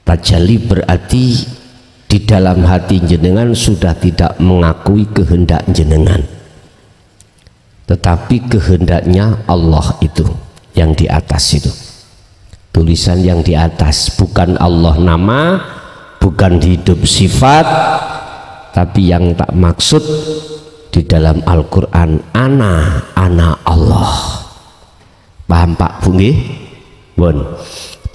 Tajalli berarti di dalam hati jenengan sudah tidak mengakui kehendak jenengan, tetapi kehendaknya Allah itu yang di atas itu. Tulisan yang di atas, bukan Allah nama, bukan hidup sifat, tapi yang tak maksud di dalam Al-Quran ana Allah. Paham Pak Bu nggih? Bon.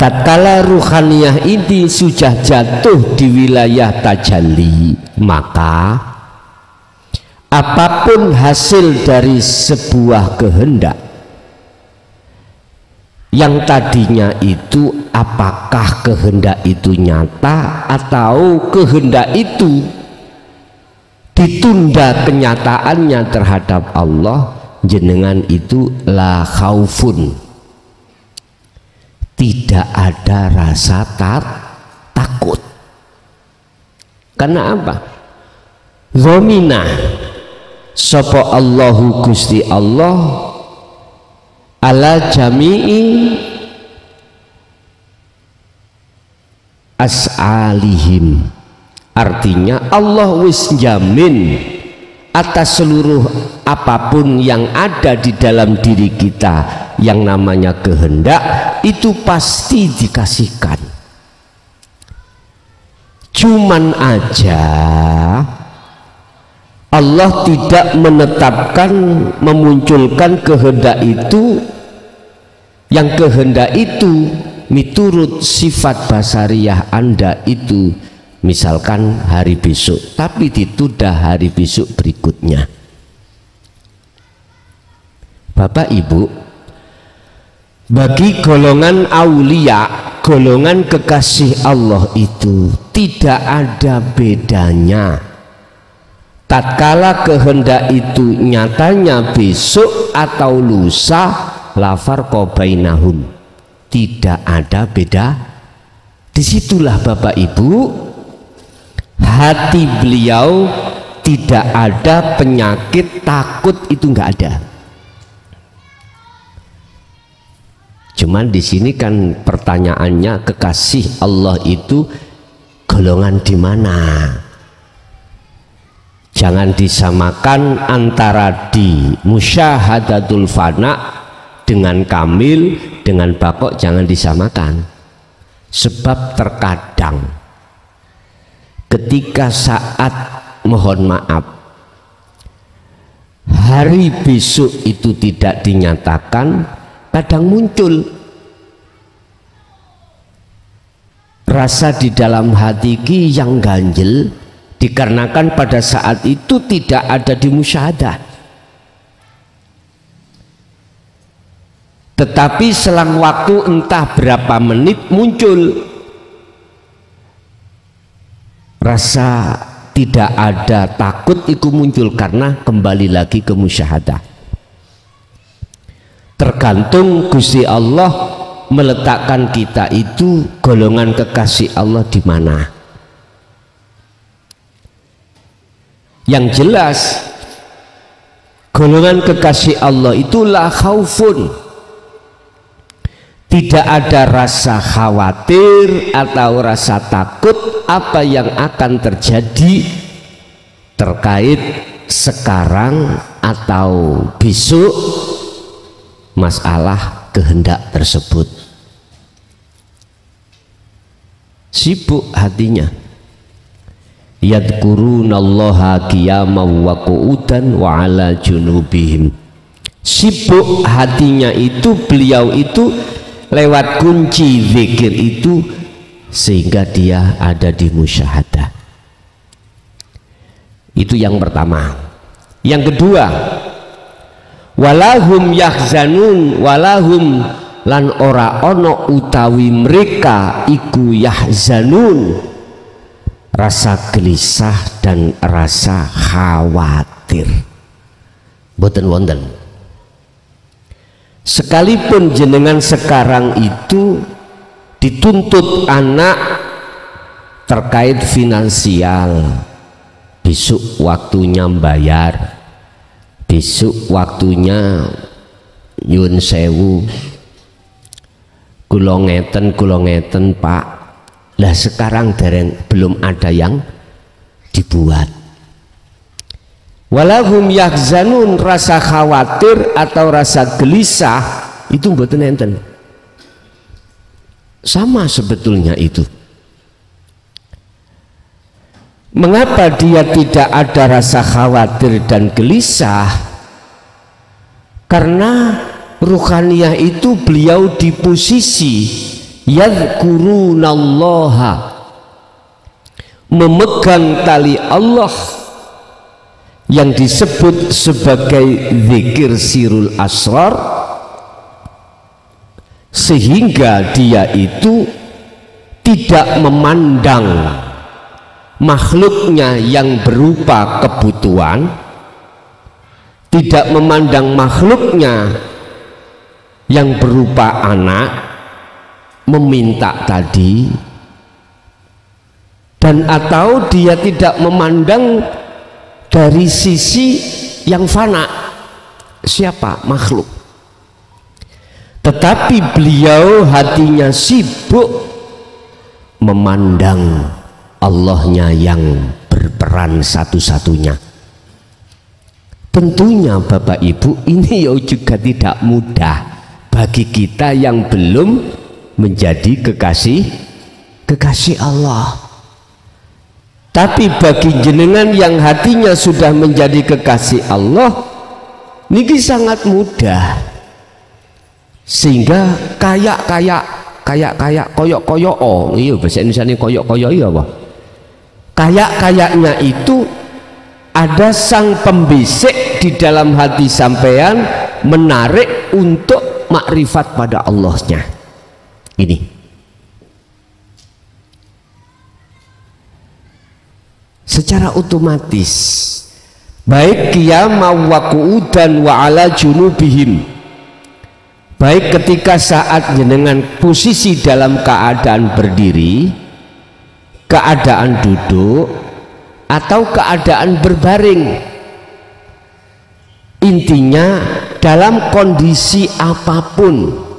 Tatkala ruhaniyah ini sudah jatuh di wilayah tajalli, maka apapun hasil dari sebuah kehendak yang tadinya itu, apakah kehendak itu nyata atau kehendak itu ditunda kenyataannya terhadap Allah, jenengan itu la khaufun, tidak ada rasa takut. Karena apa? Dhamina sapa Allahu Gusti Allah ala jami'i as'alihim, artinya Allah wis jamin atas seluruh apapun yang ada di dalam diri kita yang namanya kehendak itu pasti dikasihkan. Cuman aja Allah tidak menetapkan, memunculkan kehendak itu, yang kehendak itu miturut sifat basariyah Anda itu, misalkan hari besok, tapi ditunda hari besok berikutnya. Bapak Ibu, bagi golongan aulia, golongan kekasih Allah itu tidak ada bedanya tatkala kehendak itu nyatanya besok atau lusa, la farqa bainahum, tidak ada beda. Disitulah Bapak Ibu hati beliau tidak ada penyakit takut, itu nggak ada. Cuman di sini kan pertanyaannya, kekasih Allah itu golongan di mana? Jangan disamakan antara di musyahadatul fana dengan kamil dengan bakok, jangan disamakan. Sebab terkadang ketika saat mohon maaf hari besok itu tidak dinyatakan, kadang muncul rasa di dalam hati yang ganjel, dikarenakan pada saat itu tidak ada di musyahadah. Tetapi selang waktu entah berapa menit muncul rasa tidak ada takut, itu muncul karena kembali lagi ke musyahadah. Tergantung Gusti Allah meletakkan kita itu golongan kekasih Allah di mana. Yang jelas golongan kekasih Allah itu la khaufun, tidak ada rasa khawatir atau rasa takut apa yang akan terjadi terkait sekarang atau besok masalah kehendak tersebut. Sibuk hatinya, yadkurunallaha qiyaman wa qu'udan wa ala junubihim. Sibuk hatinya itu, beliau itu lewat kunci zikir itu, sehingga dia ada di musyahadah. Itu yang pertama. Yang kedua, walahum yahzanun, walahum lan ora ono utawi mereka iku yahzanun, rasa gelisah dan rasa khawatir boten wonten. Sekalipun jenengan sekarang itu dituntut anak terkait finansial, besok waktunya bayar, besok waktunya nyuwun sewu, kula ngeten Pak, Lah sekarang belum ada yang dibuat. Walahum yahzanun, rasa khawatir atau rasa gelisah itu mboten enten. Sama sebetulnya itu. Mengapa dia tidak ada rasa khawatir dan gelisah? Karena ruhaniyah itu beliau di posisi yadhkurunallaha, memegang tali Allah yang disebut sebagai zikir sirul asrar, sehingga dia itu tidak memandang makhluknya yang berupa kebutuhan, tidak memandang makhluknya yang berupa anak meminta tadi, dan atau dia tidak memandang dari sisi yang fana, siapa makhluk, tetapi beliau hatinya sibuk memandang Allahnya yang berperan satu-satunya. Tentunya Bapak Ibu, ini juga tidak mudah bagi kita yang belum menjadi kekasih Allah. Tapi bagi jenengan yang hatinya sudah menjadi kekasih Allah, niki sangat mudah. Sehingga kayak koyok oh iya bahasa Indonesia ini koyok iya apa? Kayaknya itu ada sang pembisik di dalam hati sampean menarik untuk makrifat pada Allahnya. Ini secara otomatis, baik qiyama wa qu'udan wa ala junubihim, baik ketika saat jenengan posisi dalam keadaan berdiri, keadaan duduk, atau keadaan berbaring, intinya dalam kondisi apapun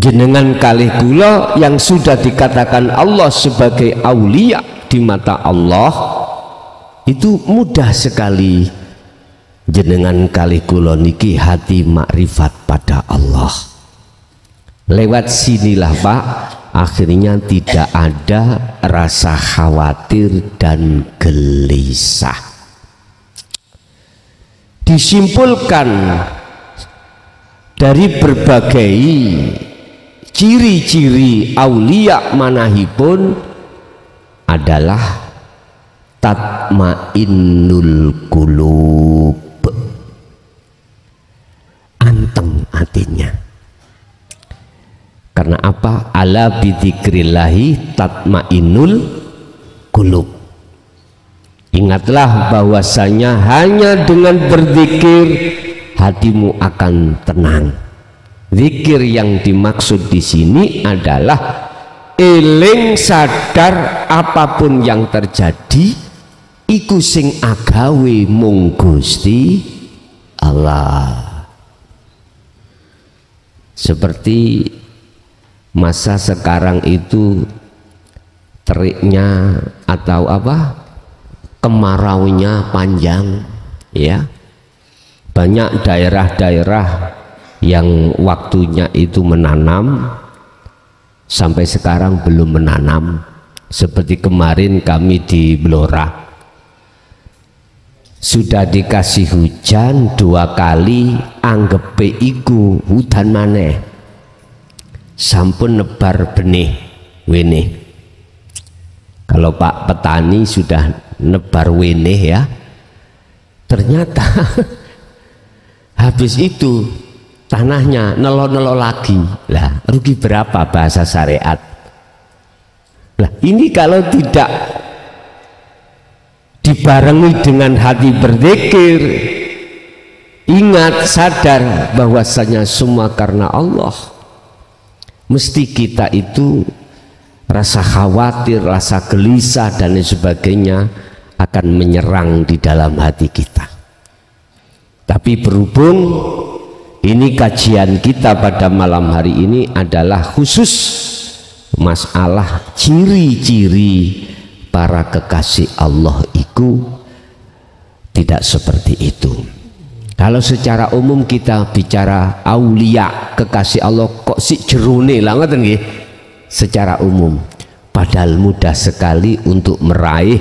jenengan kalih kula yang sudah dikatakan Allah sebagai aulia di mata Allah, itu mudah sekali jenengan kalih kula niki hati makrifat pada Allah. Lewat sinilah Pak, akhirnya tidak ada rasa khawatir dan gelisah. Disimpulkan dari berbagai ciri-ciri aulia manahipun adalah tatmainnul qulub, anteng hatinya. Karena apa? Ala bidzikrillahi tatmainnul qulub. Ingatlah bahwasanya hanya dengan berzikir hatimu akan tenang. Zikir yang dimaksud di sini adalah eling sadar apapun yang terjadi iku sing agawe mung Gusti Allah. Seperti masa sekarang itu teriknya atau apa, kemaraunya panjang ya, banyak daerah-daerah yang waktunya itu menanam sampai sekarang belum menanam. Seperti kemarin kami di Blora sudah dikasih hujan 2 kali, anggepe iku hudan maneh sampun nebar benih wenih. Kalau Pak petani sudah nebar wenih ya, ternyata habis itu tanahnya nelo-nelo lagi. Lah rugi berapa bahasa syariat? Lah ini kalau tidak dibarengi dengan hati berzikir, ingat sadar bahwasanya semua karena Allah, mesti kita itu rasa khawatir, rasa gelisah dan lain sebagainya akan menyerang di dalam hati kita. Tapi berhubung ini kajian kita pada malam hari ini adalah khusus masalah ciri-ciri para kekasih Allah itu tidak seperti itu. Kalau secara umum kita bicara aulia kekasih Allah kok si jerone lah ngoten nggih. Secara umum padahal mudah sekali untuk meraih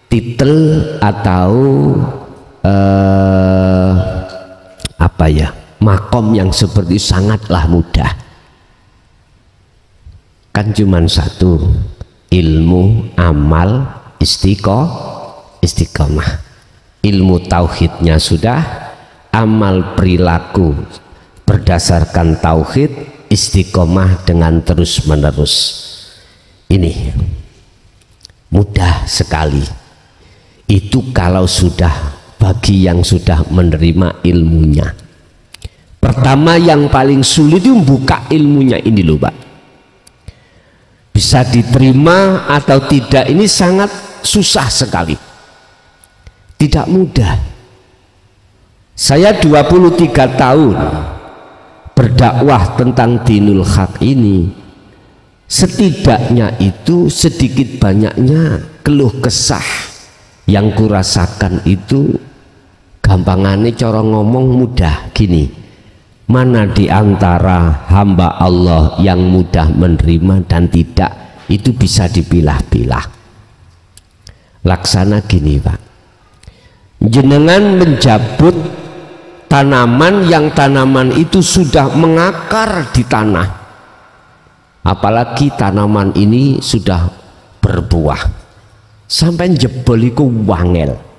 titel atau apa ya, makom yang seperti sangatlah mudah. Kan cuman satu, ilmu, amal, istiqomah. Ilmu tauhidnya sudah, amal perilaku berdasarkan tauhid, istiqomah dengan terus menerus. Ini mudah sekali. Itu kalau sudah bagi yang sudah menerima ilmunya. Pertama yang paling sulit itu buka ilmunya ini loh Pak. Bisa diterima atau tidak ini sangat susah sekali. Tidak mudah. Saya 23 tahun berdakwah tentang dinul haq ini, setidaknya itu sedikit banyaknya keluh kesah yang kurasakan itu gampangane cara ngomong mudah gini. Mana di antara hamba Allah yang mudah menerima dan tidak, itu bisa dipilah-pilah. Laksana gini Pak, jenengan menjabut tanaman yang tanaman itu sudah mengakar di tanah, apalagi tanaman ini sudah berbuah, sampai jebol iku wangel.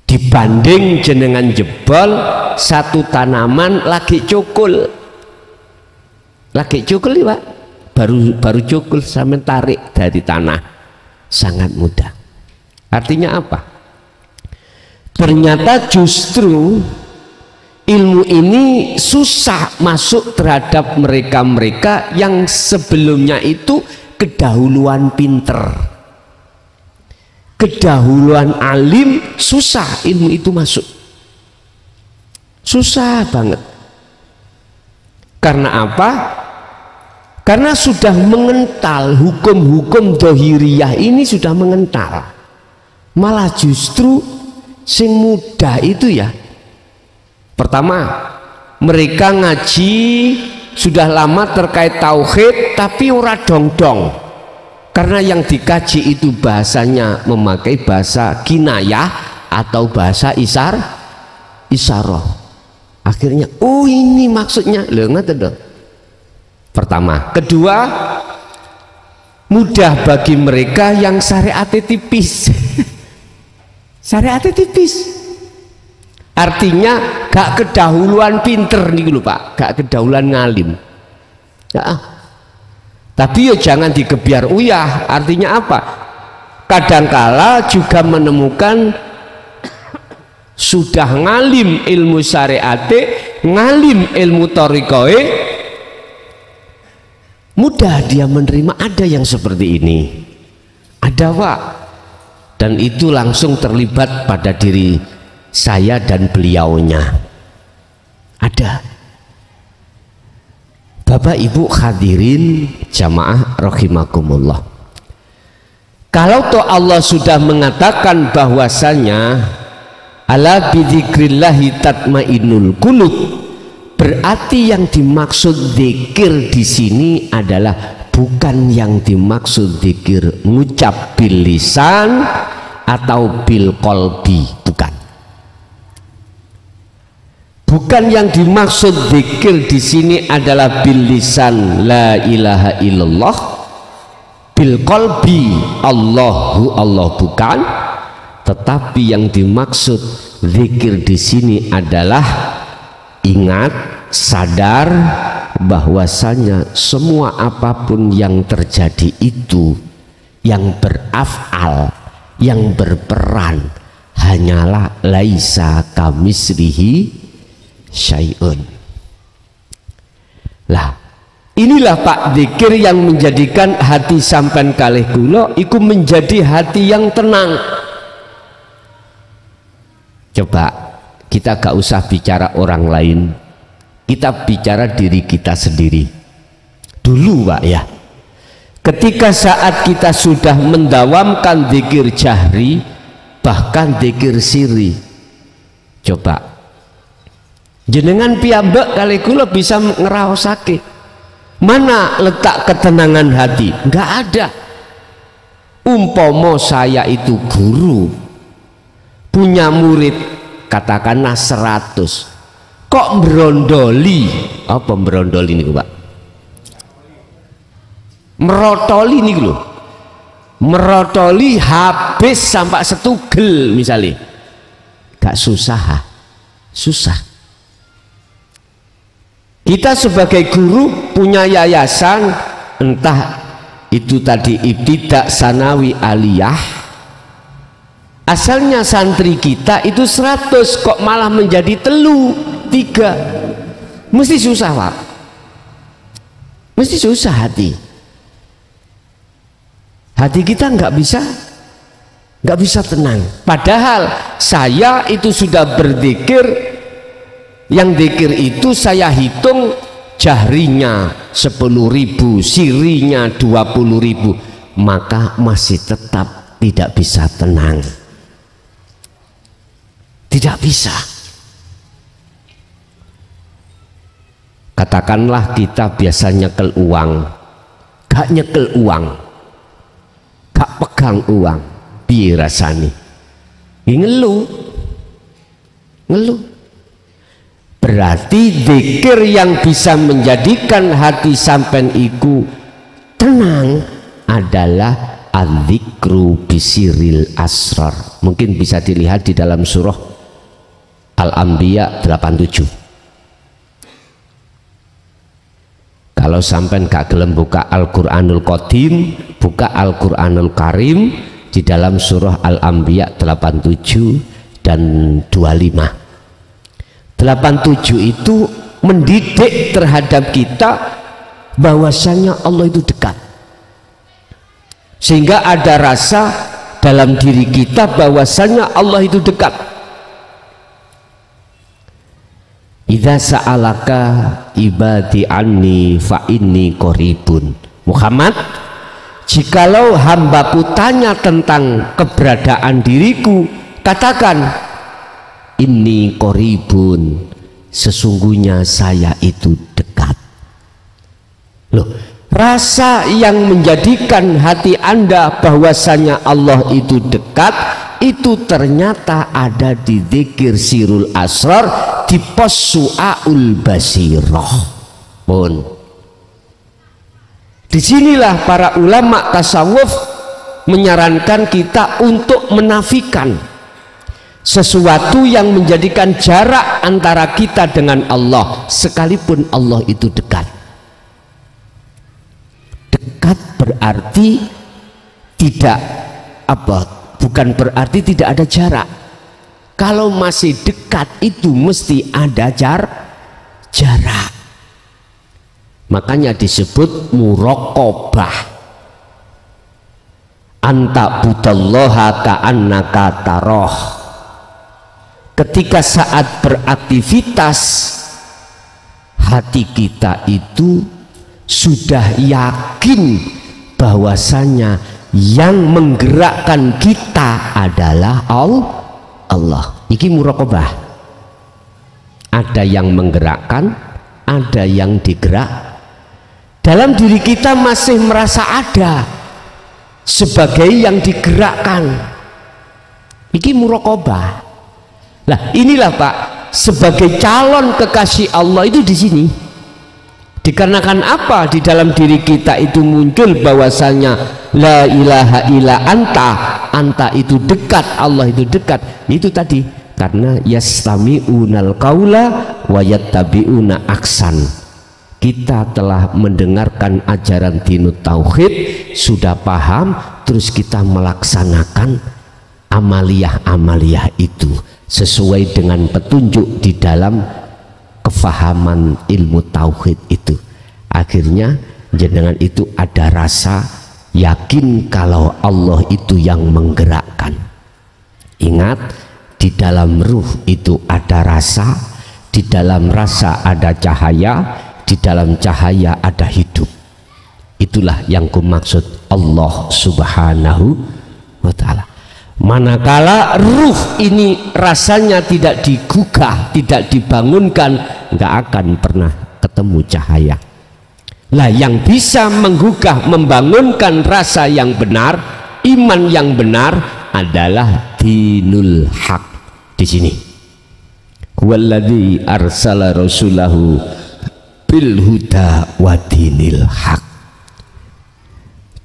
Dibanding jenengan jebol satu tanaman lagi cukul ya Pak, baru cukul sampai tarik dari tanah, sangat mudah. Artinya apa? Ternyata justru ilmu ini susah masuk terhadap mereka-mereka yang sebelumnya itu kedahuluan pinter, kedahuluan alim, susah ilmu itu masuk, susah banget. Karena apa? Karena sudah mengental hukum-hukum dohiriyah ini, sudah mengental. Malah justru sing mudah itu ya, pertama mereka ngaji sudah lama terkait tauhid tapi ora dong-dong, karena yang dikaji itu bahasanya memakai bahasa kinayah atau bahasa isyarah. Akhirnya oh ini maksudnya lho, ngoten lho. Pertama. Kedua, mudah bagi mereka yang syariatnya tipis. Syariatnya tipis, artinya gak kedahuluan pinter nih lho Pak, gak kedahuluan ngalim ya. Tapi ya jangan digebiar uyah. Artinya apa? Kadangkala juga menemukan sudah ngalim ilmu syariate, ngalim ilmu thariqahe, mudah dia menerima. Ada yang seperti ini, ada Pak, dan itu langsung terlibat pada diri saya dan beliaunya. Ada. Bapak Ibu hadirin jamaah rahimakumullah, kalau toh Allah sudah mengatakan bahwasanya ala bidzikrillahi tatmainnul qulub, berarti yang dimaksud zikir di sini adalah bukan yang dimaksud zikir ngucap bil lisan atau bil qalbi, bukan yang dimaksud zikir di sini adalah bil lisan la ilaha illallah, bil qalbi Allahu Allah, bukan. Tetapi yang dimaksud zikir di sini adalah ingat, sadar bahwasanya semua apapun yang terjadi itu yang berafal, yang berperan hanyalah laisa kamisrihi syai'un. Lah inilah Pak zikir yang menjadikan hati sampan kalih kula iku menjadi hati yang tenang. Coba kita gak usah bicara orang lain, kita bicara diri kita sendiri. dulu Pak ya. Ketika saat kita sudah mendawamkan zikir jahri, bahkan zikir sirri, coba jenengan piyambak kali kula bisa ngeraosake mana letak ketenangan hati? Enggak ada. Umpomo saya itu guru, punya murid katakanlah 100, kok berondoli, apa berondoli ini Pak? Merotoli nih loh, merotoli habis sampai setugel misalnya, gak susah, susah. Kita sebagai guru punya yayasan, entah itu tadi ibtidak, sanawi, aliyah, asalnya santri kita itu 100 kok malah menjadi 3, mesti susah Pak, mesti susah hati kita nggak bisa tenang. Padahal saya itu sudah berzikir, yang zikir itu saya hitung jahrinya 10.000, sirinya 20.000, maka masih tetap tidak bisa tenang, tidak bisa. Katakanlah kita biasa nyekel uang, gak nyekel uang, gak pegang uang, piye rasane? Ngeluh. Berarti zikir yang bisa menjadikan hati sampean iku tenang adalah adzikru bisiril asrar. Mungkin bisa dilihat di dalam surah Al-Anbiya 87. Kalau sampean gak gelem buka Al-Qur'anul Qadim, buka Al-Qur'anul Karim di dalam surah Al-Anbiya 87 dan 25. 87 itu mendidik terhadap kita bahwasanya Allah itu dekat, sehingga ada rasa dalam diri kita bahwasanya Allah itu dekat. Idza sa'alaka ibadi anni fa inni qaribun. Muhammad, jikalau hambaku tanya tentang keberadaan diriku, katakan inni qaribun, sesungguhnya saya itu dekat. Loh, rasa yang menjadikan hati Anda bahwasanya Allah itu dekat itu ternyata ada di zikir sirul asrar, di pos su'aul basirah pun. Disinilah para ulama tasawuf menyarankan kita untuk menafikan sesuatu yang menjadikan jarak antara kita dengan Allah, sekalipun Allah itu dekat. Dekat berarti tidak bukan berarti tidak ada jarak. Kalau masih dekat itu mesti ada jarak. Makanya disebut muraqabah. Anta budallaha ka'annaka tarah. Ketika saat beraktivitas hati kita itu sudah yakin bahwasanya yang menggerakkan kita adalah Allah. Iki muraqabah. Ada yang menggerakkan, ada yang digerak. Dalam diri kita masih merasa ada sebagai yang digerakkan. Iki muraqabah. Nah, inilah Pak, sebagai calon kekasih Allah itu di sini. Dikarenakan apa? Di dalam diri kita itu muncul bahwasanya la ilaha illa anta itu dekat, Allah itu dekat. Itu tadi karena yastami'unal qaula wa yattabi'una aksan. Kita telah mendengarkan ajaran dinut tauhid, sudah paham, terus kita melaksanakan amaliyah itu sesuai dengan petunjuk di dalam kefahaman ilmu tauhid itu. Akhirnya jenengan itu ada rasa yakin kalau Allah itu yang menggerakkan. Ingat, di dalam ruh itu ada rasa, di dalam rasa ada cahaya, di dalam cahaya ada hidup. itulah yang kumaksud Allah Subhanahu wa ta'ala. Manakala ruh ini rasanya tidak digugah, tidak dibangunkan, nggak akan pernah ketemu cahaya. Lah yang bisa menggugah, membangunkan rasa yang benar, iman yang benar adalah dinul haq. Di sini huwallazi arsala rasulahu bil huda wa dinil haq.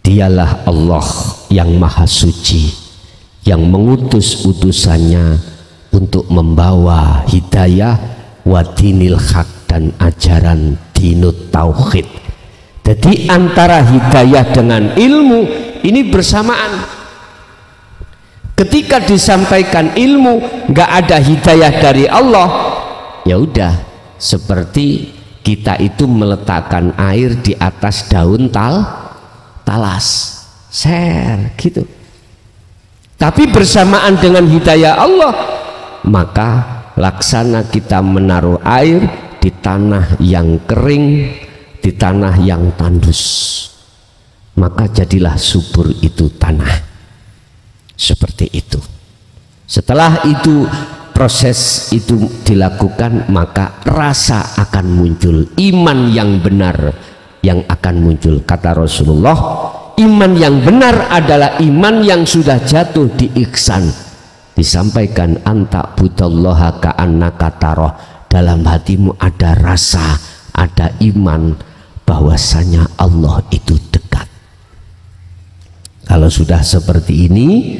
Dialah Allah yang maha suci, yang mengutus utusannya untuk membawa hidayah wa dinil haq, dan ajaran dinut tauhid. Jadi antara hidayah dengan ilmu ini bersamaan. Ketika disampaikan ilmu nggak ada hidayah dari Allah, ya udah seperti kita itu meletakkan air di atas daun talas, gitu. Tapi bersamaan dengan hidayah Allah, maka laksana kita menaruh air di tanah yang kering, di tanah yang tandus, maka jadilah subur itu tanah. Seperti itu. Setelah itu proses itu dilakukan, maka rasa akan muncul, iman yang benar yang akan muncul. Kata Rasulullah, iman yang benar adalah iman yang sudah jatuh di ihsan. Disampaikan anta budallaha ka'annaka taroh, dalam hatimu ada rasa, ada iman bahwasanya Allah itu dekat. Kalau sudah seperti ini,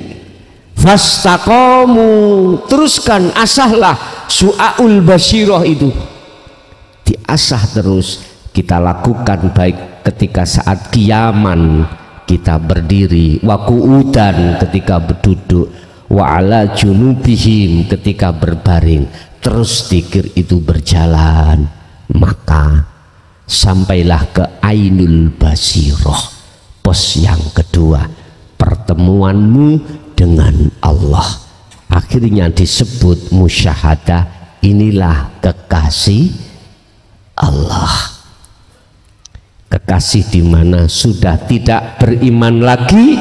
fastaqamu, teruskan, asahlah su'aul basyirah itu, diasah terus. Kita lakukan baik ketika saat kiaman kita berdiri, wa qu'udan ketika berduduk, wa ala junubihim ketika berbaring, terus zikir itu berjalan, maka sampailah ke ainul basirah, pos yang kedua, pertemuanmu dengan Allah. Akhirnya disebut musyahadah, inilah kekasih Allah. Kekasih di mana sudah tidak beriman lagi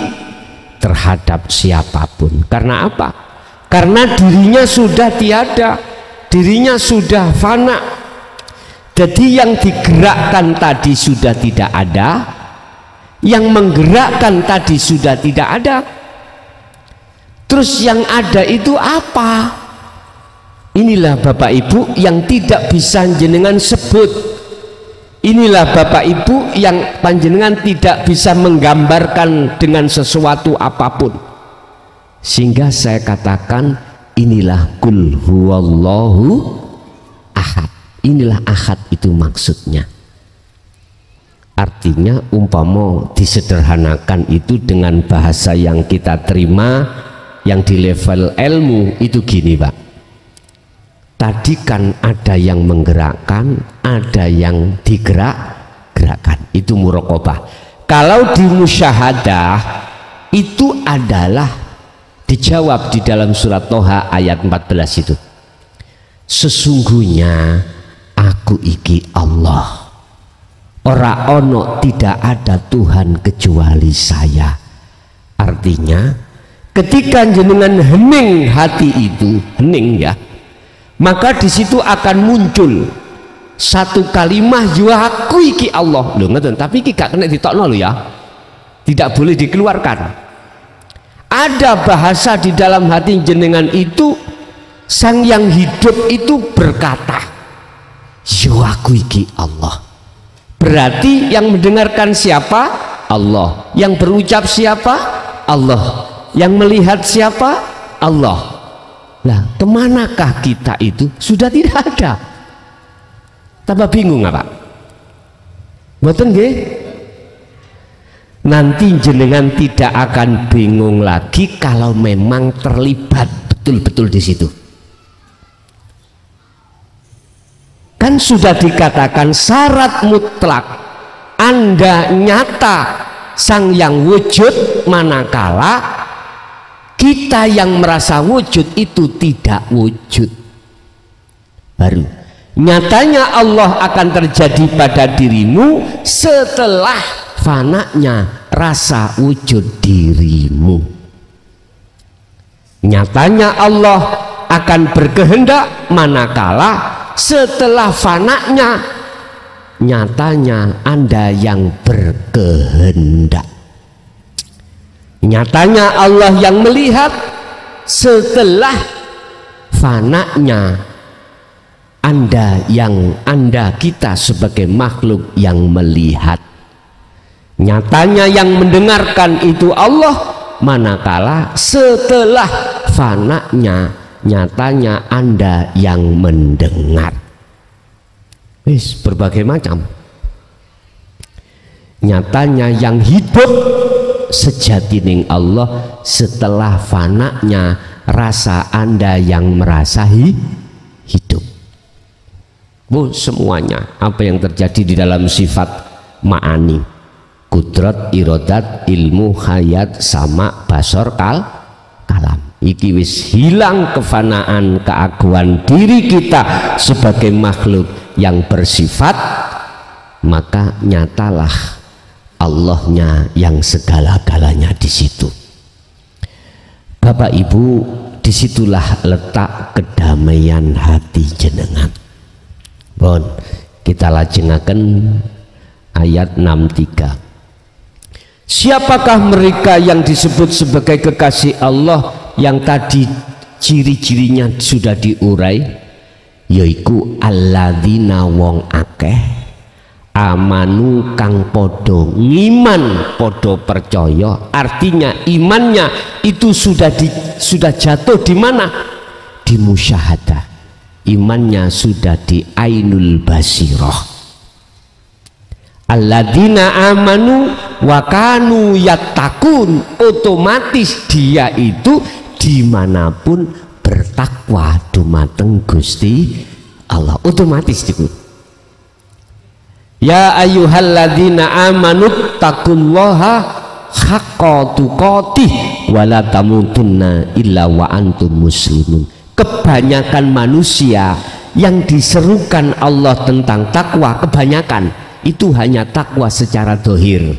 terhadap siapapun. Karena apa? Karena dirinya sudah tiada, dirinya sudah fana. Jadi yang digerakkan tadi sudah tidak ada, yang menggerakkan tadi sudah tidak ada. Terus yang ada itu apa? Inilah Bapak Ibu yang tidak bisa jenengan sebut. Inilah Bapak Ibu yang panjenengan tidak bisa menggambarkan dengan sesuatu apapun. Sehingga saya katakan inilah kul huwallahu ahad. Inilah ahad itu maksudnya. Artinya umpama disederhanakan itu dengan bahasa yang kita terima, yang di level ilmu itu gini Pak. Tadi kan ada yang menggerakkan, ada yang digerakkan, itu muraqabah. Kalau di musyahadah itu adalah dijawab di dalam surat Toha ayat 14 itu. Sesungguhnya aku iki Allah, ora ono, tidak ada Tuhan kecuali saya. Artinya ketika jenengan hening hati itu, hening ya, maka di situ akan muncul satu kalimah, ya aku iki Allah. Loh ngeten, tapi iki gak kena ditokno lho ya. Tidak boleh dikeluarkan. Ada bahasa di dalam hati jenengan itu, sang yang hidup itu berkata, ya aku iki Allah. Berarti yang mendengarkan siapa? Allah. Yang berucap siapa? Allah. Yang melihat siapa? Allah. Lah, kemanakah kita itu? Sudah tidak ada. Tambah bingung apa? Mboten nggih? Nanti jenengan tidak akan bingung lagi kalau memang terlibat betul-betul di situ. Kan sudah dikatakan syarat mutlak Anda nyata sang yang wujud, manakala kita yang merasa wujud itu tidak wujud. Baru nyatanya Allah akan terjadi pada dirimu setelah fananya rasa wujud dirimu. Nyatanya Allah akan berkehendak manakala setelah fananya nyatanya Anda yang berkehendak. Nyatanya Allah yang melihat setelah fananya Anda kita sebagai makhluk yang melihat. Nyatanya yang mendengarkan itu Allah manakala setelah fananya nyatanya Anda yang mendengar. Wis berbagai macam. Nyatanya yang hidup sejati ning Allah setelah fananya rasa Anda yang merasa hidup. Bu, semuanya apa yang terjadi di dalam sifat ma'ani, kudrat, irodat, ilmu, hayat, sama, basor, kalam, iki wis hilang kefanaan keaguan diri kita sebagai makhluk yang bersifat, maka nyatalah Allahnya yang segala-galanya di situ. Bapak Ibu, disitulah letak kedamaian hati jenengan. Bon, kita lajengaken ayat 63. Siapakah mereka yang disebut sebagai kekasih Allah yang tadi ciri-cirinya sudah diurai? Yaiku alladzina wong akeh amanu kang podo ngiman, podo percaya. Artinya imannya itu sudah jatuh di mana? Di musyahadah. Imannya sudah di ainul basirah. Alladzina amanu wa kanu yattaqun, otomatis dia itu dimanapun bertakwa dumateng Gusti Allah, otomatis itu. Ya ayyuhalladzina amanu taqullaha haqqa tuqatih wa la tamutunna illa wa antum muslimun. Kebanyakan manusia yang diserukan Allah tentang takwa, kebanyakan itu hanya takwa secara dohir,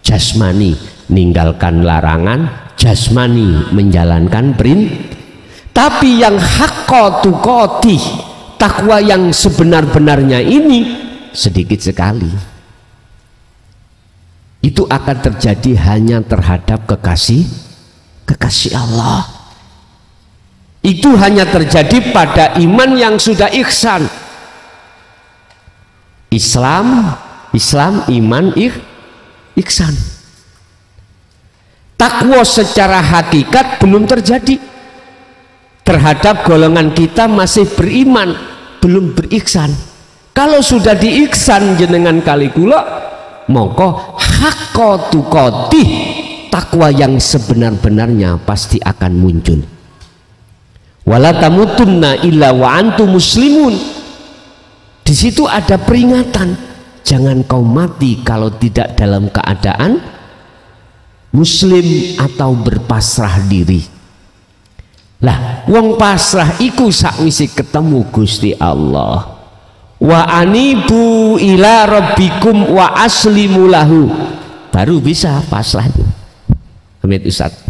jasmani ninggalkan larangan, jasmani menjalankan perintah. Tapi yang haqqa tuqatih, takwa yang sebenar-benarnya ini sedikit sekali. Itu akan terjadi hanya terhadap kekasih Allah. Itu hanya terjadi pada iman yang sudah ihsan. Islam, iman, ihsan. Takwa secara hakikat belum terjadi. Terhadap golongan kita masih beriman, belum berihsan. Kalau sudah diihsan jenengan kali kula, maka haqqa tuqatih, takwa yang sebenar-benarnya pasti akan muncul. Wala tamutunna illa wa antum muslimun. Di situ ada peringatan, jangan kau mati kalau tidak dalam keadaan muslim atau berpasrah diri. Lah, wong pasrah iku sakwise ketemu Gusti Allah. Wa anibu ila rabbikum wa aslimu lahu, baru bisa pasrah itu. Amin Ustaz.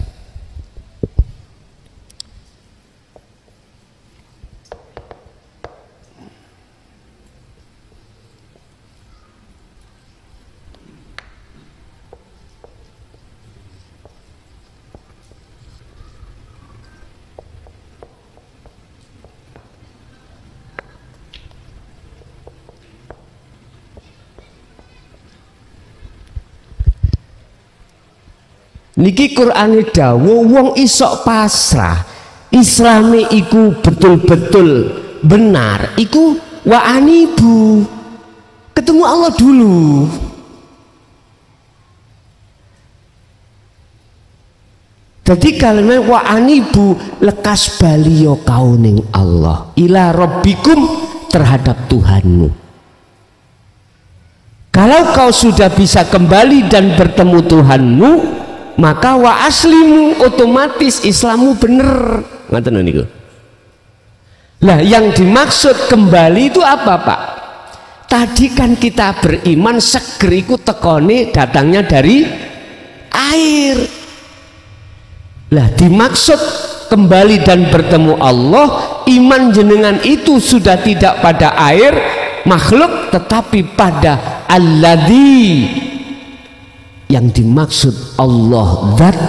Niki Qur'ane dawuh wong isok pasrah, Islame iku betul-betul benar, iku wa anibu, ketemu Allah dulu. Jadi kalimat wa anibu lekas baliyo kau ning Allah, ila rabbikum, terhadap Tuhanmu. Kalau kau sudah bisa kembali dan bertemu Tuhanmu, maka wa aslimu, otomatis Islammu bener. Ngaten niku. Lah yang dimaksud kembali itu apa, Pak? Tadi kan kita beriman seger iku tekone datangnya dari air. Lah dimaksud kembali dan bertemu Allah, iman jenengan itu sudah tidak pada air makhluk tetapi pada alladzi, yang dimaksud Allah zat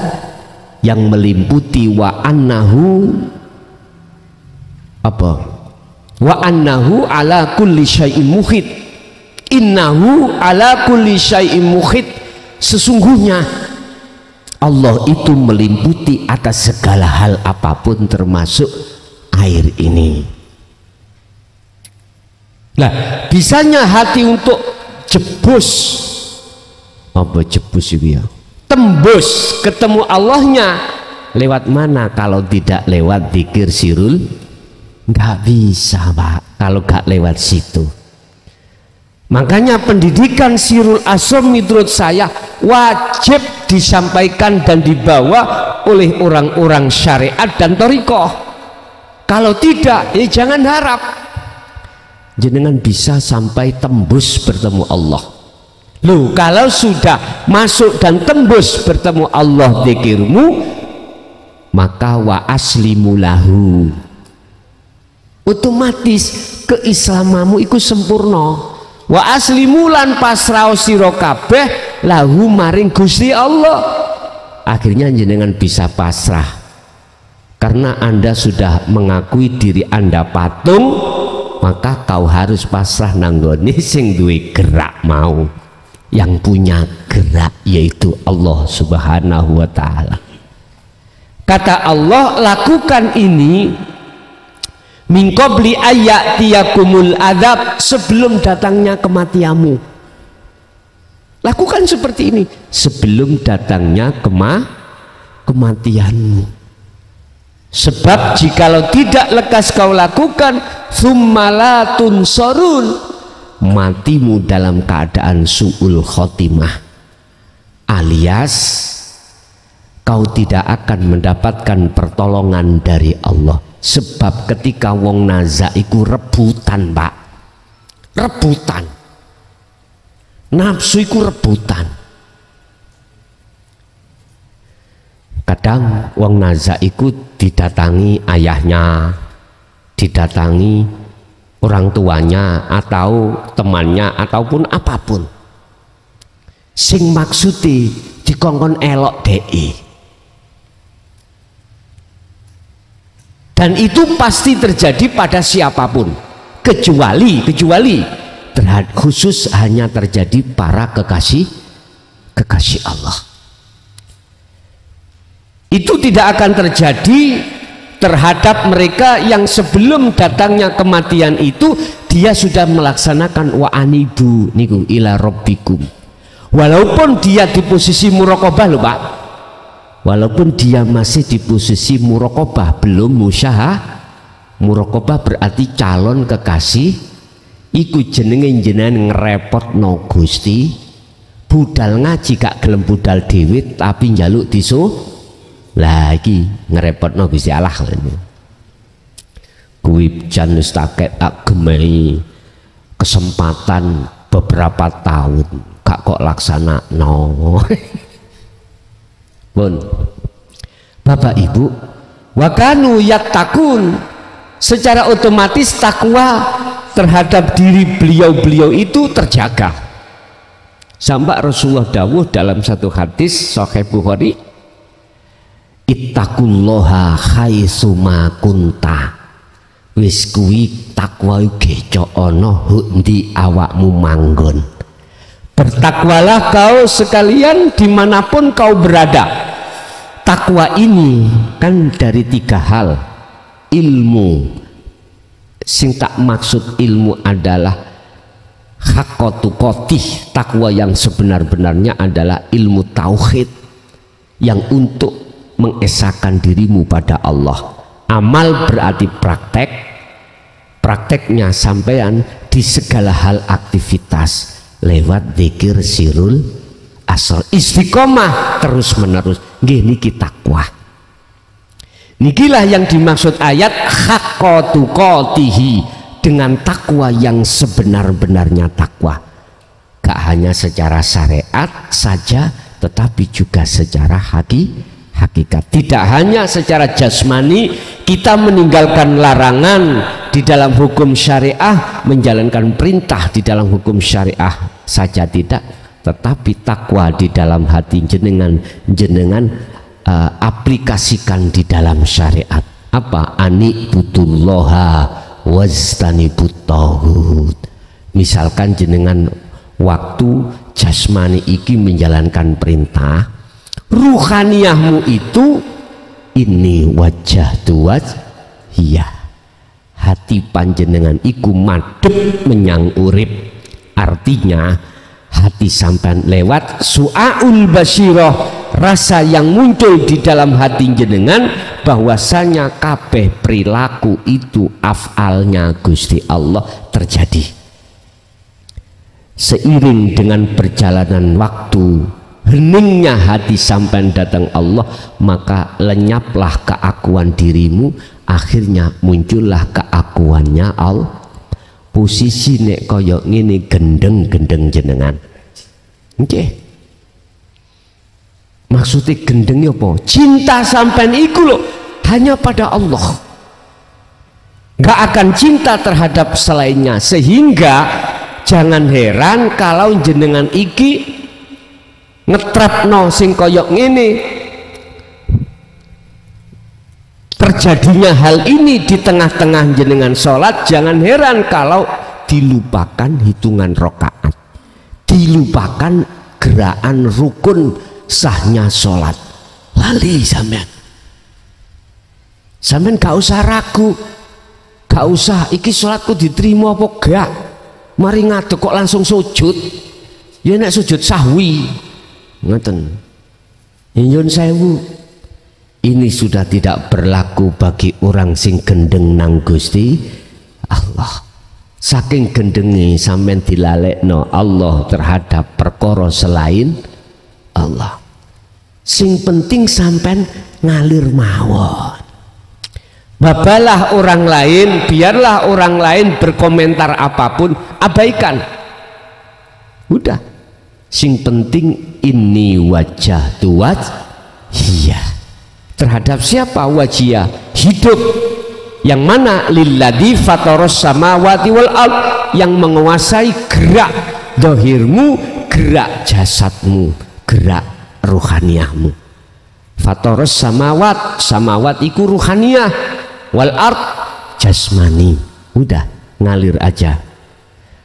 yang meliputi wa annahu apa? Wa annahu ala kulli syai'in muhit. Innahu ala kulli syai'in muhit. Sesungguhnya Allah itu meliputi atas segala hal apapun termasuk air ini. Nah, bisanya hati untuk jebus, apa jebus itu ya? Tembus ketemu Allahnya lewat mana kalau tidak lewat zikir sirul? Nggak bisa Pak kalau nggak lewat situ. Makanya pendidikan sirul asrom menurut saya wajib disampaikan dan dibawa oleh orang-orang syariat dan thariqah. Kalau tidak, ya jangan harap jenengan bisa sampai tembus bertemu Allah. Loh, kalau sudah masuk dan tembus bertemu Allah zikirmu, maka wa aslimu lahu, otomatis keislamamu iku sempurna. Wa aslimu lan pasrah sira kabeh lahu maring Gusti Allah. Akhirnya jenengan bisa pasrah karena Anda sudah mengakui diri Anda patung, maka kau harus pasrah nanggone sing duwe gerak mau, yang punya gerak yaitu Allah Subhanahu wa taala. Kata Allah, lakukan ini min qabli ayyatiyakumul adzab, sebelum datangnya kematianmu. Lakukan seperti ini sebelum datangnya kematianmu. Sebab jikalau tidak lekas kau lakukan, tsumma tunsorun, matimu dalam keadaan su'ul khotimah, alias kau tidak akan mendapatkan pertolongan dari Allah. Sebab ketika wong naza iku rebutan Pak, rebutan, nafsu iku rebutan. Kadang wong naza iku didatangi ayahnya, didatangi orang tuanya atau temannya ataupun apapun, sing maksudi dikongkon elok dei. Dan itu pasti terjadi pada siapapun, kecuali khusus hanya terjadi para kekasih Allah. Itu tidak akan terjadi terhadap mereka yang sebelum datangnya kematian itu dia sudah melaksanakan wa anibu niku ila rabbikum. Walaupun dia di posisi muraqabah loh Pak, walaupun dia masih di posisi muraqabah, belum muraqabah berarti calon kekasih iku jenenge jenengan ngerepotno Gusti, budal ngaji gak gelem budal dhewe tapi njaluk lagi ngerepotno Gusti Allah. Kuwi jan wis tak gemei kesempatan beberapa tahun gak kok laksanakno. Pun Bapak Ibu, wakanu yattaqun, secara otomatis takwa terhadap diri beliau-beliau itu terjaga. Sampai Rasulullah dawuh dalam satu hadis Sahih Bukhari, ittaqullaha haitsuma kunta, wis kuwi takwa gecok ana ndi awakmu manggon. Bertakwalah kau sekalian dimanapun kau berada. Takwa ini kan dari tiga hal. Ilmu, sing tak maksud ilmu adalah haqqatu qotih, takwa yang sebenar-benarnya adalah ilmu tauhid yang untuk mengesahkan dirimu pada Allah. Amal berarti praktek, prakteknya sampean di segala hal aktivitas lewat zikir sirul asal, istiqomah terus menerus. Nggih niki takwa. Nikilah yang dimaksud ayat haqqatu qatihi, dengan takwa yang sebenar-benarnya takwa. Gak hanya secara syariat saja, tetapi juga secara hakikat. Tidak hanya secara jasmani kita meninggalkan larangan di dalam hukum syariah, menjalankan perintah di dalam hukum syariah saja tidak, tetapi takwa di dalam hati jenengan aplikasikan di dalam syariat. Apa? Ani'budullaha wajtanibut taghut. Misalkan jenengan waktu jasmani iki menjalankan perintah, ruhaniyahmu itu ini wajah tuat iya, hati panjenengan iku madhep menyang urip. Artinya hati sampean lewat su'aul basyirah, rasa yang muncul di dalam hati jenengan bahwasanya kabeh perilaku itu afalnya Gusti Allah terjadi. Seiring dengan perjalanan waktu, heningnya hati sampai datang Allah, maka lenyaplah keakuan dirimu, akhirnya muncullah keakuannya Allah. Posisi nek koyok ngene gendeng-gendeng jenengan. Oke. Maksudnya gendeng apa? Cinta sampean iku loh hanya pada Allah. Gak akan cinta terhadap selainnya, sehingga jangan heran kalau jenengan iki ngetrapno sing koyok ngene. Terjadinya hal ini di tengah-tengah jenengan sholat, jangan heran kalau dilupakan hitungan rokaat, dilupakan gerakan rukun sahnya sholat. Lali sampean gak usah ragu, gak usah iki sholatku diterima apa gak. Mari ngaduk kok langsung sujud. Ya nek sujud sahwi ngoten. Nyuwun sewu, ini sudah tidak berlaku bagi orang sing gendeng nang Gusti Allah. Saking gendenge sampean dilalekno Allah terhadap perkara selain Allah. Sing penting sampean ngalir mawon. Babalah orang lain, biarlah orang lain berkomentar apapun, abaikan. Udah. Sing penting ini wajah tuat iya. Terhadap siapa wajah? Hidup. Yang mana? Lilladzi fataros samawati wal ard, yang menguasai gerak dohirmu, gerak jasadmu, gerak ruhaniyahmu. Fataros samawat, samawat iku ruhaniyah, wal ard jasmani. Udah ngalir aja.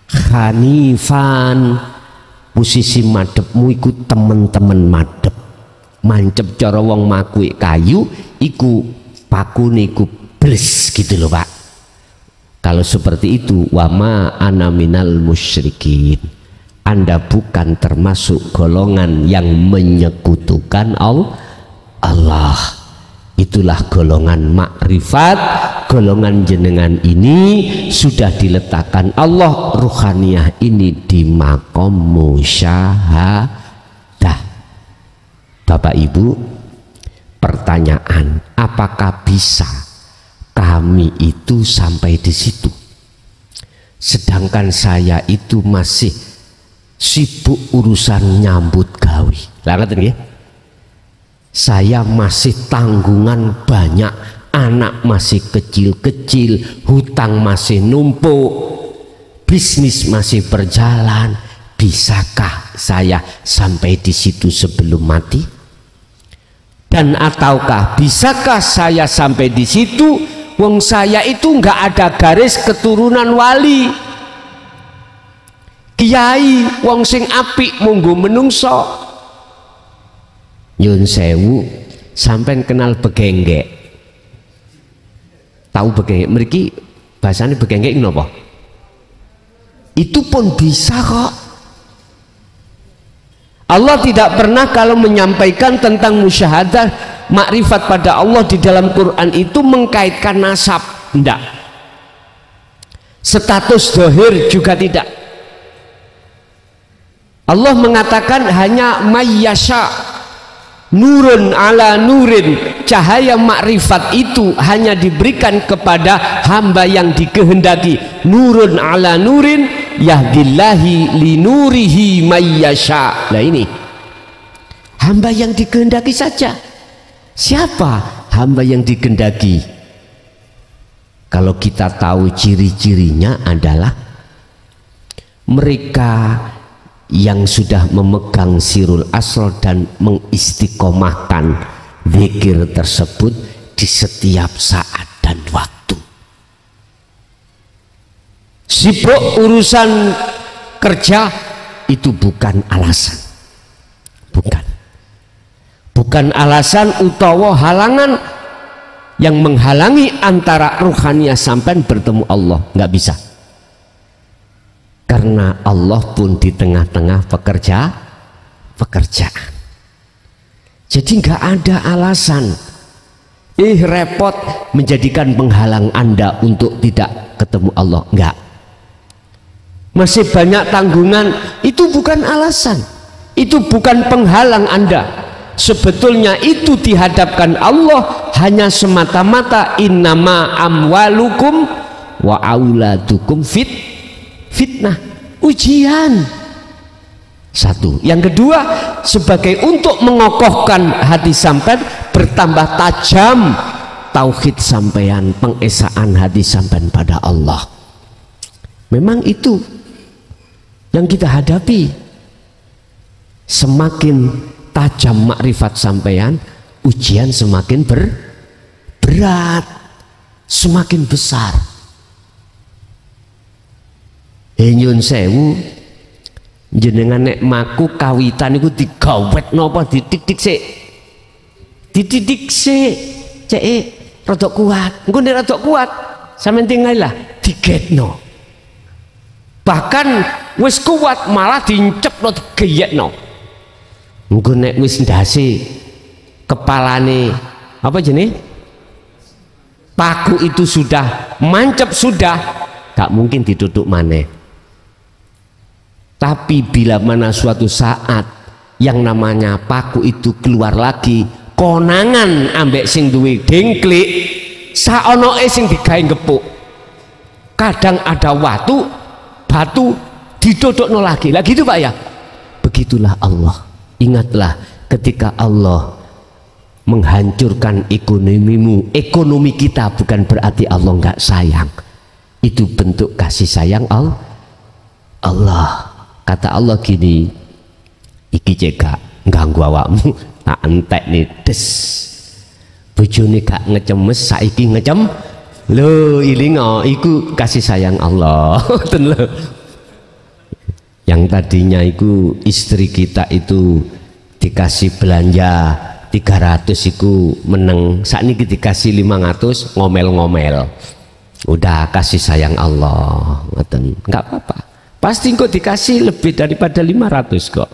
Hanifan, posisi madepmu iku temen-temen madep, mancep cara wong makui kayu iku pakune iku bles gitu loh Pak. Kalau seperti itu, wama ana minal musyrikin, Anda bukan termasuk golongan yang menyekutukan Allah. Itulah golongan makrifat. Golongan jenengan ini sudah diletakkan Allah ruhaniyah ini di makom musyahadah. Bapak Ibu, pertanyaan, apakah bisa kami itu sampai di situ? Sedangkan saya itu masih sibuk urusan nyambut gawe. Lah ngoten nggih. Saya masih tanggungan banyak, anak masih kecil-kecil, hutang masih numpuk, bisnis masih berjalan. Bisakah saya sampai di situ sebelum mati? Dan ataukah bisakah saya sampai di situ wong saya itu nggak ada garis keturunan wali, kiai, wong sing apik monggo menungso. Nyun sewu, sampean kenal begenggek? Tahu begenggek? Mriki bahasane begenggek napa? Itu pun bisa kok. Allah tidak pernah kalau menyampaikan tentang musyahadah makrifat pada Allah di dalam Quran itu mengkaitkan nasab, enggak. Status dohir juga tidak. Allah mengatakan hanya mayyasha nurun ala nurin, cahaya makrifat itu hanya diberikan kepada hamba yang dikehendaki. Nurun ala nurin yahdillahi linurihi mayyasha. Nah ini hamba yang dikehendaki saja. Siapa hamba yang dikehendaki? Kalau kita tahu ciri-cirinya adalah mereka yang sudah memegang sirul asrar dan mengistiqomahkan zikir tersebut di setiap saat dan waktu. Sibuk urusan kerja itu bukan alasan, bukan alasan utawa halangan yang menghalangi antara ruhaniyah sampai bertemu Allah, nggak bisa. Karena Allah pun di tengah-tengah pekerjaan. Jadi nggak ada alasan repot menjadikan penghalang Anda untuk tidak ketemu Allah. Enggak. Masih banyak tanggungan, itu bukan alasan, itu bukan penghalang Anda. Sebetulnya itu dihadapkan Allah hanya semata-mata innama amwalukum wa auladukum fitnah, ujian. Satu. Yang kedua, sebagai untuk mengokohkan hati sampean, bertambah tajam tauhid sampean, pengesaan hati sampean pada Allah. Memang itu yang kita hadapi. Semakin tajam makrifat sampean, ujian semakin berat, semakin besar. Nyun sewu, jenengan nek maku kawitan iku digawet napa dititik sik. Dititik sik, cek rada kuat. Engko nek rada kuat, sampeyan tinggal lah digetno. Bahkan wis kuat malah dincepno digeyekno. Engko nek wis ndase kepalane apa jenenge? Paku itu sudah mancep sudah, gak mungkin ditutup maneh. Tapi bila mana suatu saat yang namanya paku itu keluar lagi, konangan ambek sing duwe dengklik, saonoe sing digawe gepuk. Kadang ada batu didodokno lagi. Lah gitu Pak ya. Begitulah Allah. Ingatlah ketika Allah menghancurkan ekonomimu, ekonomi kita bukan berarti Allah nggak sayang. Itu bentuk kasih sayang Allah. Kata Allah gini, iki cekak ganggu awakmu, tak entek nih des. Bojone gak ngecemes, saiki ngecem. Lho, ilingo, iku kasih sayang Allah. Yang tadinya itu istri kita itu dikasih belanja 300 iku meneng, saat ini dikasih 500 ngomel-ngomel. Udah kasih sayang Allah, nggak apa-apa. Pasti kok dikasih lebih daripada 500 kok.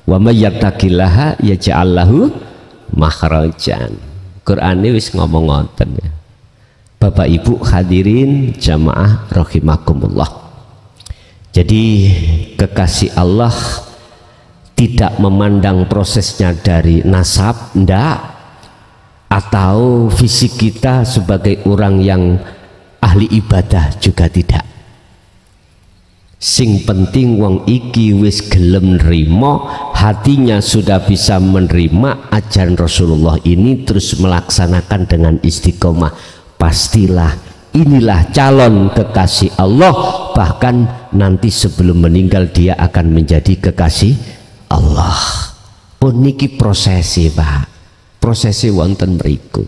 Wa may yattaqillaha yaj'al lahu makhrajan. Qur'ane wis ngomong ngoten ya. Bapak Ibu hadirin jamaah rahimakumullah. Jadi kekasih Allah tidak memandang prosesnya dari nasab, ndak, atau fisik kita sebagai orang yang ahli ibadah juga tidak. Sing penting wong iki wis gelem nrimo, hatinya sudah bisa menerima ajaran Rasulullah ini, terus melaksanakan dengan istiqomah. Pastilah inilah calon kekasih Allah, bahkan nanti sebelum meninggal dia akan menjadi kekasih Allah. Pun niki prosesi Pak, prosesi wonten mriku.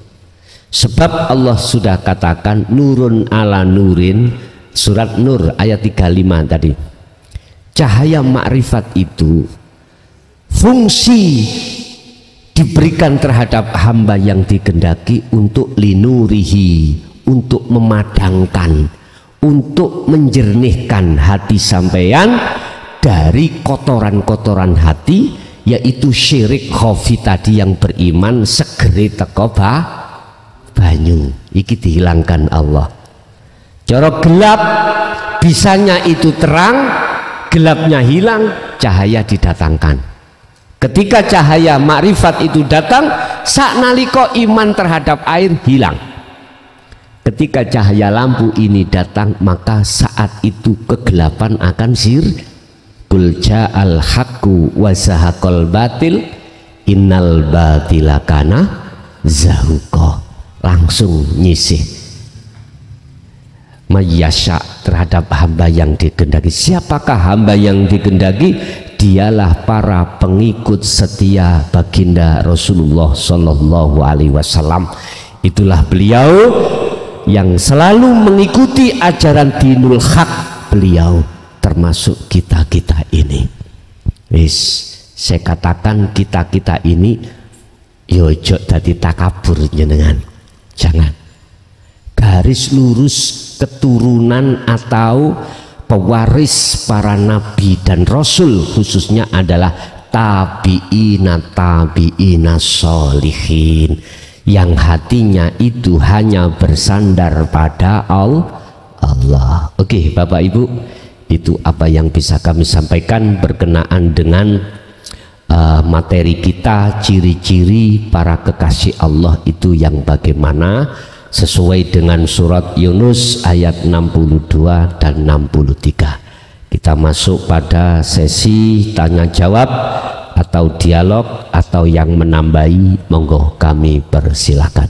Sebab Allah sudah katakan nurun ala nurin, surat Nur ayat 35 tadi. Cahaya makrifat itu fungsi diberikan terhadap hamba yang dikehendaki untuk linurihi, untuk memadangkan, untuk menjernihkan hati sampeyan dari kotoran-kotoran hati, yaitu syirik khafi tadi yang beriman segeri teko banyu iki dihilangkan Allah. Jorok gelap bisanya itu terang, gelapnya hilang, cahaya didatangkan. Ketika cahaya makrifat itu datang, saknaliko iman terhadap air hilang. Ketika cahaya lampu ini datang, maka saat itu kegelapan akan qul ja'al haqqu wa zahaqal batil innal batila kana zahuqa. Langsung nyisih mayyasya terhadap hamba yang dikehendaki. Siapakah hamba yang dikehendaki? Dialah para pengikut setia baginda Rasulullah Sallallahu Alaihi Wasallam. Itulah beliau yang selalu mengikuti ajaran dinul haq. Beliau termasuk kita-kita ini. Saya katakan kita-kita ini yojo dadi takabur jenengan. Jangan. Garis lurus keturunan atau pewaris para nabi dan rasul khususnya adalah tabi'ina sholihin, yang hatinya itu hanya bersandar pada Allah. Oke, Bapak Ibu, itu apa yang bisa kami sampaikan berkenaan dengan materi kita, ciri-ciri para kekasih Allah itu yang bagaimana, sesuai dengan surat Yunus ayat 62 dan 63. Kita masuk pada sesi tanya jawab atau dialog, atau yang menambahi, monggo kami persilakan.